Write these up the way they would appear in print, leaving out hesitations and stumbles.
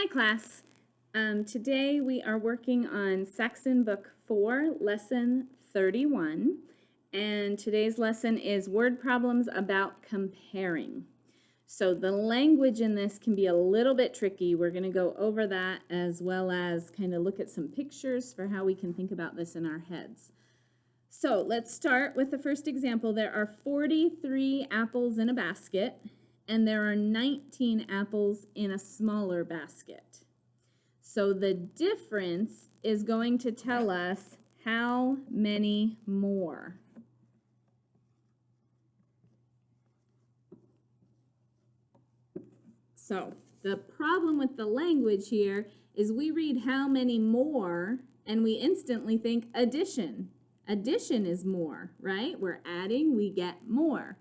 Hi class. Today we are working on Saxon Book 4, Lesson 31, and today's lesson is word problems about comparing. So the language in this can be a little bit tricky. We're going to go over that as well as kind of look at some pictures for how we can think about this in our heads. So let's start with the first example. There are 43 apples in a basket, and there are 19 apples in a smaller basket. So the difference is going to tell us how many more. So the problem with the language here is we read how many more and we instantly think addition. Addition is more, right? We're adding, we get more.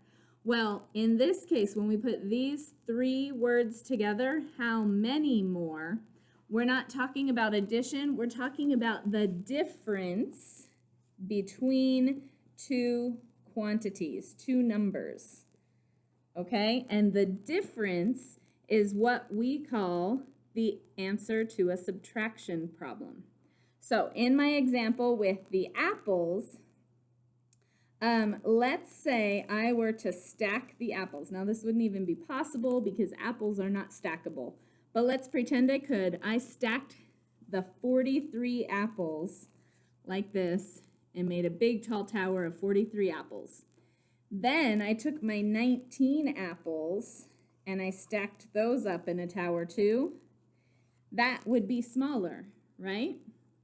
Well, in this case, when we put these three words together, how many more, we're not talking about addition, we're talking about the difference between two quantities, two numbers, okay? And the difference is what we call the answer to a subtraction problem. So in my example with the apples, let's say I were to stack the apples. Now this wouldn't even be possible because apples are not stackable. But let's pretend I could. I stacked the 43 apples like this and made a big tall tower of 43 apples. Then I took my 19 apples and I stacked those up in a tower too. That would be smaller, right?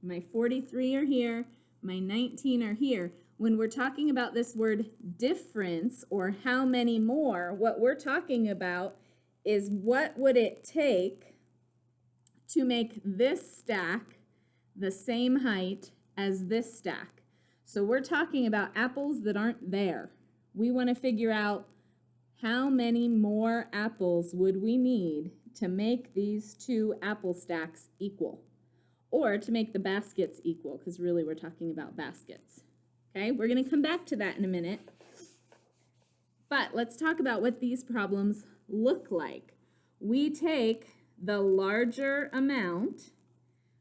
My 43 are here, my 19 are here. When we're talking about this word difference or how many more, what we're talking about is what would it take to make this stack the same height as this stack. So we're talking about apples that aren't there. We want to figure out how many more apples would we need to make these two apple stacks equal, or to make the baskets equal, because really we're talking about baskets. Okay, we're going to come back to that in a minute. But let's talk about what these problems look like. We take the larger amount,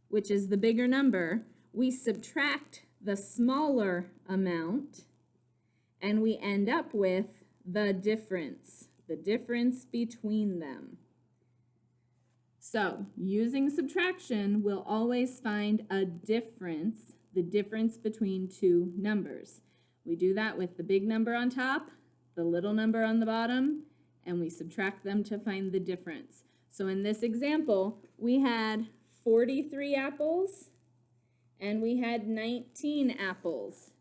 which is the bigger number, we subtract the smaller amount, and we end up with the difference between them. So, using subtraction, we'll always find a difference, the difference between two numbers. We do that with the big number on top, the little number on the bottom, and we subtract them to find the difference. So in this example, we had 43 apples and we had 19 apples.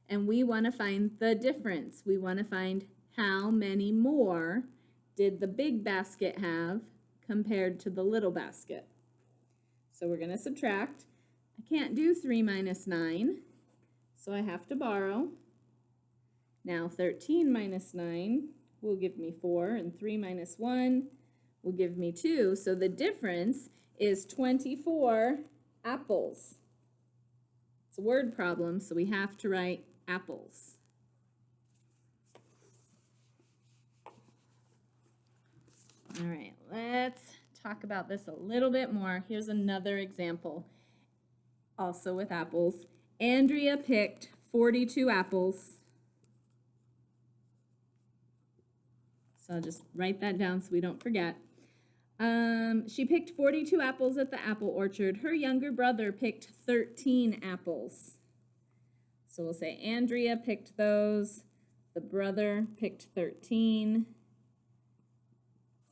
And we want to find the difference. We want to find how many more did the big basket have compared to the little basket. So we're going to subtract. I can't do 3 minus 9, so I have to borrow. Now 13 minus 9 will give me 4, and 3 minus 1 will give me 2. So the difference is 24 apples. It's a word problem, so we have to write apples. All right, let's talk about this a little bit more. Here's another example, also with apples. Andrea picked 42 apples. So I'll just write that down so we don't forget. She picked 42 apples at the apple orchard. Her younger brother picked 13 apples. So we'll say Andrea picked those. The brother picked 13.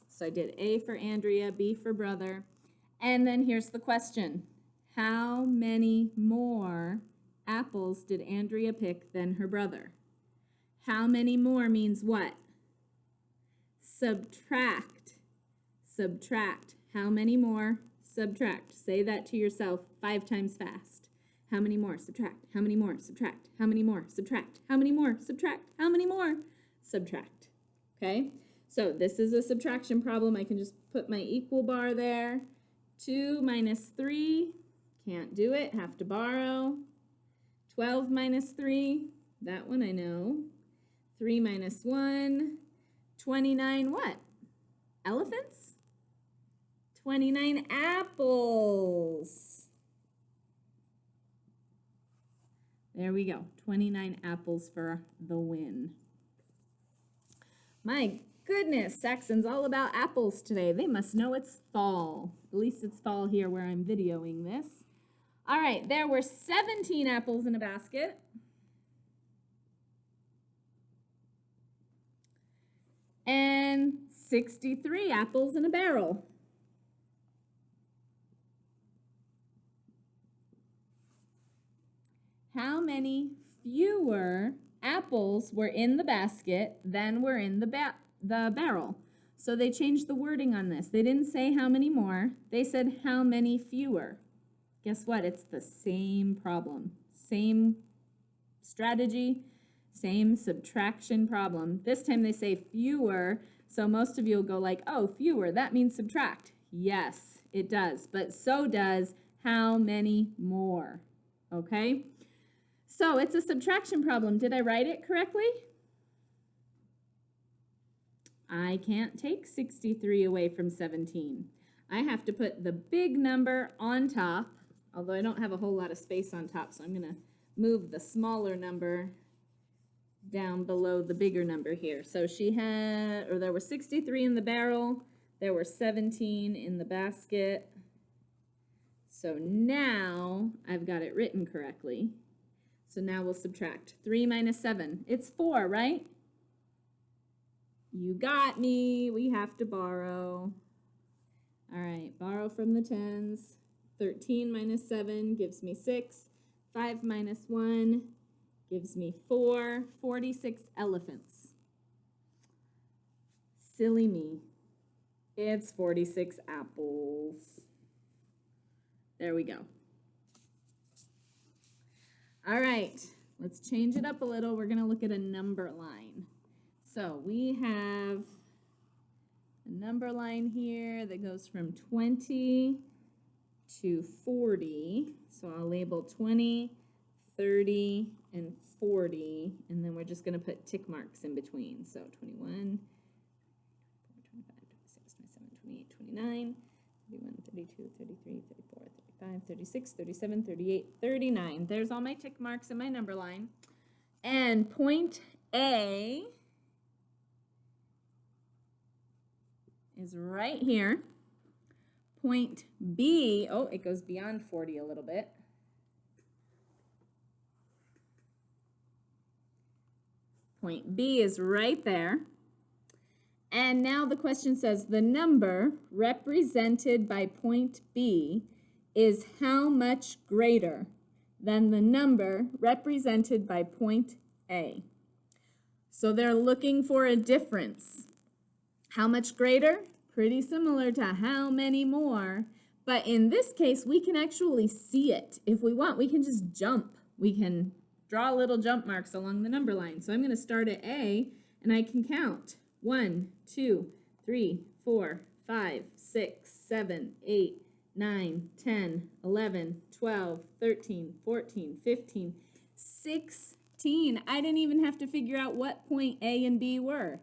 So I did A for Andrea, B for brother. And then here's the question. How many more apples did Andrea pick than her brother? How many more means what? Subtract. Subtract. How many more? Subtract. Say that to yourself 5 times fast. How many more? Subtract. How many more? Subtract. How many more? Subtract. How many more? Subtract. How many more? Subtract. Okay? So this is a subtraction problem. I can just put my equal bar there. 2 minus 3. Can't do it. Have to borrow. 12 minus 3. That one I know. 3 minus 1. 29 what? Elephants? 29 apples. There we go, 29 apples for the win. My goodness, Saxon's all about apples today. They must know it's fall. At least it's fall here where I'm videoing this. All right, there were 17 apples in a basket. And 63 apples in a barrel. How many fewer apples were in the basket than were in the barrel? So they changed the wording on this. They didn't say how many more. They said how many fewer. Guess what? It's the same problem. Same strategy, same subtraction problem. This time they say fewer, so most of you will go like, oh, fewer, that means subtract. Yes, it does, but so does how many more, okay? So it's a subtraction problem. Did I write it correctly? I can't take 63 away from 17. I have to put the big number on top, although I don't have a whole lot of space on top, so I'm going to move the smaller number down below the bigger number here. So there were 63 in the barrel, there were 17 in the basket. So now I've got it written correctly. So now we'll subtract 3 minus 7. It's 4, right? You got me. We have to borrow. All right, borrow from the tens. 13 minus 7 gives me 6. 5 minus 1 gives me 4. 46 elephants. Silly me. It's 46 apples. There we go. All right, let's change it up a little. We're going to look at a number line. So we have a number line here that goes from 20 to 40. So I'll label 20, 30, and 40, and then we're just going to put tick marks in between. So 21, 25, 26, 27, 28, 29, 31, 32, 33, 34, 35, 36, 37, 38, 39. There's all my tick marks in my number line. And point A is right here. Point B, oh, it goes beyond 40 a little bit. Point B is right there. And now the question says the number represented by point B is how much greater than the number represented by point A. So they're looking for a difference. How much greater? Pretty similar to how many more. But in this case, we can actually see it. If we want, we can just jump. We can draw little jump marks along the number line. So I'm going to start at A, and I can count. 1, 2, 3, 4, 5, 6, 7, 8, 9, 10, 11, 12, 13, 14, 15, 16. I didn't even have to figure out what point A and B were.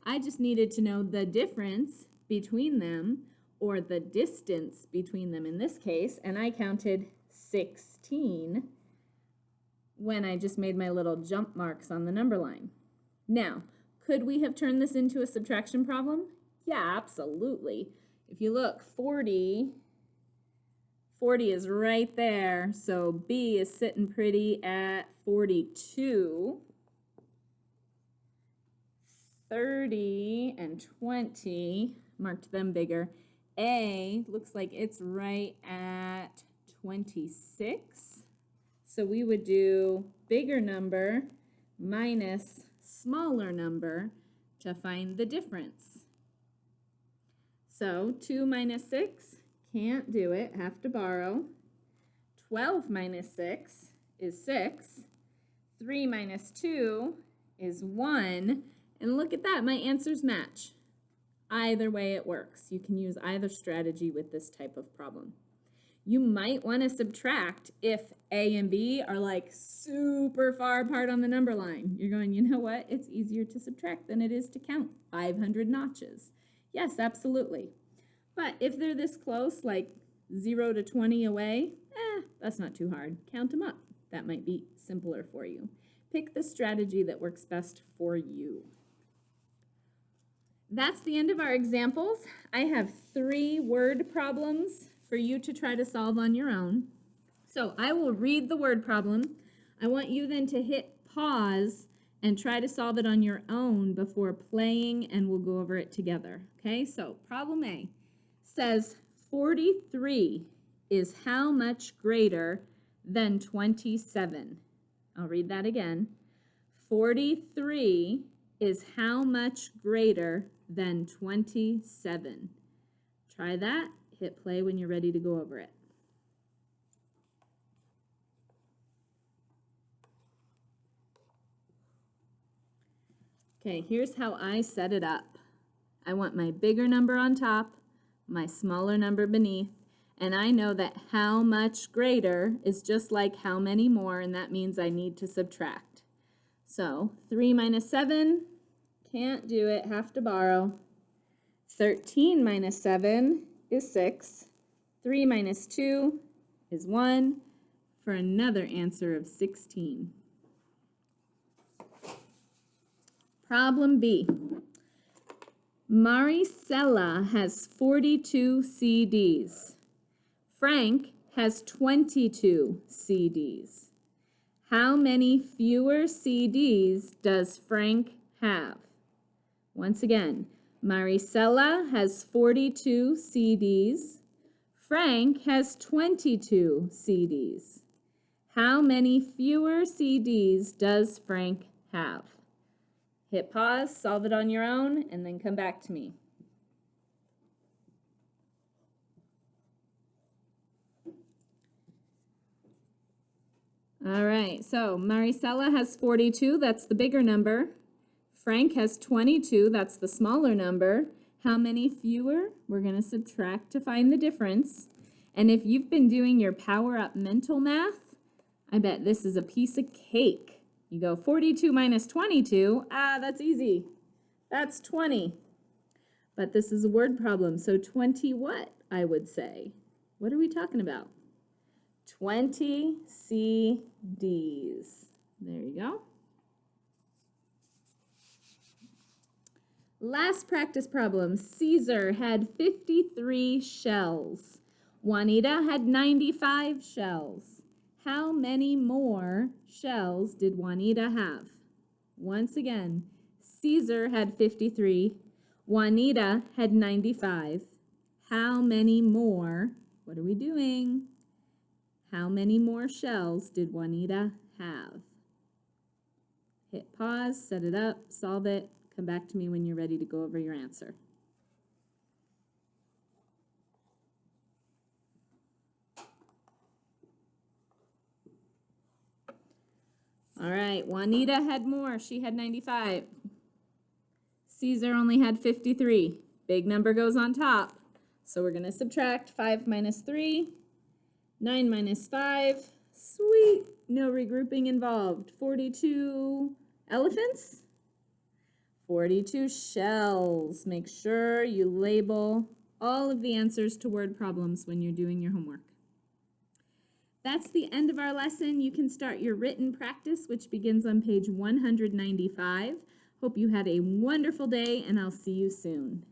I just needed to know the difference between them, or the distance between them in this case, and I counted 16 when I just made my little jump marks on the number line. Now, could we have turned this into a subtraction problem? Yeah, absolutely. If you look, 40 is right there, so B is sitting pretty at 42. 30 and 20, marked them bigger. A looks like it's right at 26. So we would do bigger number minus smaller number to find the difference. So 2 minus 6, can't do it, have to borrow. 12 minus 6 is 6. 3 minus 2 is 1. And look at that, my answers match. Either way it works. You can use either strategy with this type of problem. You might want to subtract if A and B are like super far apart on the number line. You're going, you know what? It's easier to subtract than it is to count 500 notches. Yes, absolutely. But if they're this close, like 0 to 20 away, that's not too hard. Count them up. That might be simpler for you. Pick the strategy that works best for you. That's the end of our examples. I have 3 word problems for you to try to solve on your own. So I will read the word problem. I want you then to hit pause and try to solve it on your own before playing, and we'll go over it together. Okay, so problem A says 43 is how much greater than 27? I'll read that again. 43 is how much greater than 27? Try that. Hit play when you're ready to go over it. Okay, here's how I set it up. I want my bigger number on top, my smaller number beneath, and I know that how much greater is just like how many more, and that means I need to subtract. So 3 minus 7, can't do it, have to borrow. 13 minus 7 is 6. 3 minus 2 is 1, for another answer of 16. Problem B. Maricela has 42 CDs. Frank has 22 CDs. How many fewer CDs does Frank have? Once again, Maricela has 42 CDs. Frank has 22 CDs. How many fewer CDs does Frank have? Hit pause, solve it on your own, and then come back to me. All right, so Maricela has 42, that's the bigger number. Frank has 22, that's the smaller number. How many fewer? We're going to subtract to find the difference. And if you've been doing your Power Up mental math, I bet this is a piece of cake. You go 42 minus 22, that's easy. That's 20. But this is a word problem, so 20 what, I would say? What are we talking about? 20 CDs. There you go. Last practice problem. Caesar had 53 shells. Juanita had 95 shells. How many more shells did Juanita have? Once again, Caesar had 53. Juanita had 95. How many more? What are we doing? How many more shells did Juanita have? Hit pause, set it up, solve it. Come back to me when you're ready to go over your answer. All right, Juanita had more. She had 95. Caesar only had 53. Big number goes on top. So we're going to subtract 5 minus 3, 9 minus 5. Sweet, no regrouping involved. 42 elephants? 42 shells. Make sure you label all of the answers to word problems when you're doing your homework. That's the end of our lesson. You can start your written practice, which begins on page 195. Hope you had a wonderful day, and I'll see you soon.